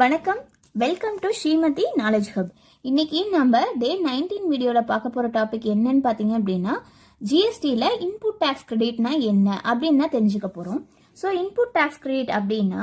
வணக்கம், welcome to Shrimathi knowledge hub. இன்னைக்கு நம்ம டே 19 வீடியோல பார்க்க போற டாபிக் என்னன்னு பாத்தீங்க அப்படின்னா, ஜிஎஸ்டில இன்புட் டேக்ஸ் கிரெடிட்னா என்ன அப்படின்னு தெரிஞ்சுக்க போறோம். ஸோ இன்புட் டேக்ஸ் கிரெடிட் அப்படின்னா,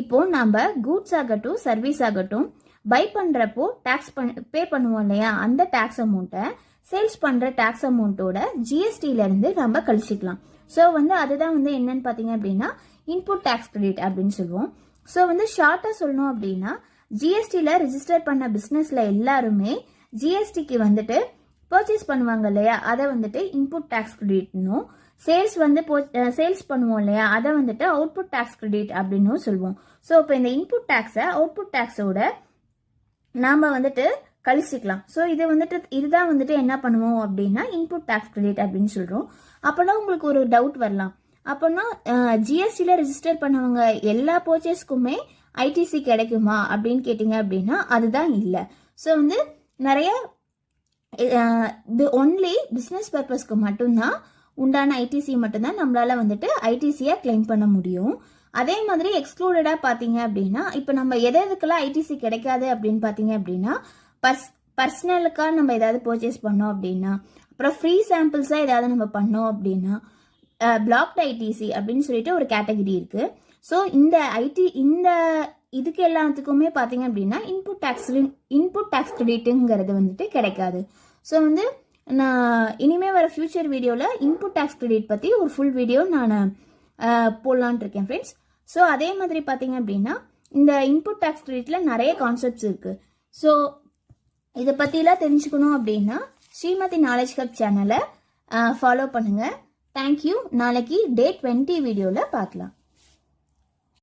இப்போ நம்ம கூட்ஸ் ஆகட்டும் சர்வீஸ் ஆகட்டும் பை பண்றப்போ டேக்ஸ் பே பண்ணுவோம் இல்லையா, அந்த டேக்ஸ் அமௌண்ட்டை சேல்ஸ் பண்ற டேக்ஸ் அமௌண்ட்டோட ஜிஎஸ்டில இருந்து நம்ம கழிச்சிக்கலாம். ஸோ அதுதான் என்னன்னு பாத்தீங்க அப்படின்னா இன்புட் டேக்ஸ் கிரெடிட் அப்படின்னு சொல்லுவோம். ஸோ ஷார்ட்டாக சொல்லணும் அப்படின்னா, ஜிஎஸ்டியில் ரிஜிஸ்டர் பண்ண பிஸ்னஸில் எல்லாருமே ஜிஎஸ்டிக்கு பர்ச்சேஸ் பண்ணுவாங்க இல்லையா, அதை இன்புட் டேக்ஸ் கிரெடிட்னும், சேல்ஸ் பண்ணுவோம் இல்லையா, அதை அவுட்புட் டேக்ஸ் கிரெடிட் அப்படின்னு சொல்லுவோம். ஸோ இப்போ இந்த இன்புட் டேக்ஸை அவுட்புட் டேக்ஸோட நாம் கழிச்சிக்கலாம். ஸோ இதுதான் என்ன பண்ணுவோம் அப்படின்னா இன்புட் டேக்ஸ் கிரெடிட் அப்படின்னு சொல்கிறோம். அப்போனா உங்களுக்கு ஒரு டவுட் வரலாம், அப்போனா ஜிஎஸ்டியில் ரிஜிஸ்டர் பண்ணவங்க எல்லா பர்ச்சேஸ்க்குமே ஐடிசி கிடைக்குமா அப்படின்னு கேட்டிங்க அப்படின்னா அதுதான் இல்லை. ஸோ நிறைய ஒன்லி பிஸ்னஸ் பர்பஸ்க்கு மட்டும்தான் உண்டான ஐடிசி மட்டும்தான் நம்மளால ஐடிசியை கிளைம் பண்ண முடியும். அதே மாதிரி எக்ஸ்க்ளூடடா பார்த்தீங்க அப்படின்னா, இப்போ நம்ம எதுக்கெல்லாம் ஐடிசி கிடைக்காது அப்படின்னு பார்த்தீங்க அப்படின்னா, பர்சனலுக்காக நம்ம ஏதாவது பர்ச்சேஸ் பண்ணோம் அப்படின்னா, அப்புறம் ஃப்ரீ சாம்பிள்ஸாக ஏதாவது நம்ம பண்ணோம் அப்படின்னா, பிளாக்ட் ஐடிசி அப்படின்னு சொல்லிட்டு ஒரு கேட்டகரி இருக்கு. ஸோ இந்த இதுக்கு எல்லாத்துக்குமே பார்த்தீங்க அப்படின்னா இன்புட் டேக்ஸ் கிரெடிட்டுங்கிறது கிடைக்காது. ஸோ நான் இனிமேல் வர ஃபியூச்சர் வீடியோவில் இன்புட் டேக்ஸ் கிரெடிட் பற்றி ஒரு ஃபுல் வீடியோ நான் போடலான் இருக்கேன் ஃப்ரெண்ட்ஸ். ஸோ அதே மாதிரி பார்த்தீங்க அப்படின்னா இந்த இன்புட் டேக்ஸ் கிரெடிட்டில் நிறைய கான்செப்ட்ஸ் இருக்குது. ஸோ இதை பற்றிலாம் தெரிஞ்சுக்கணும் அப்படின்னா ஸ்ரீமதி நாலேஜ் ஹப் சேனலை ஃபாலோ பண்ணுங்கள். தேங்க்யூ. நாளைக்கு டே 20 வீடியோவில் பார்க்கலாம்.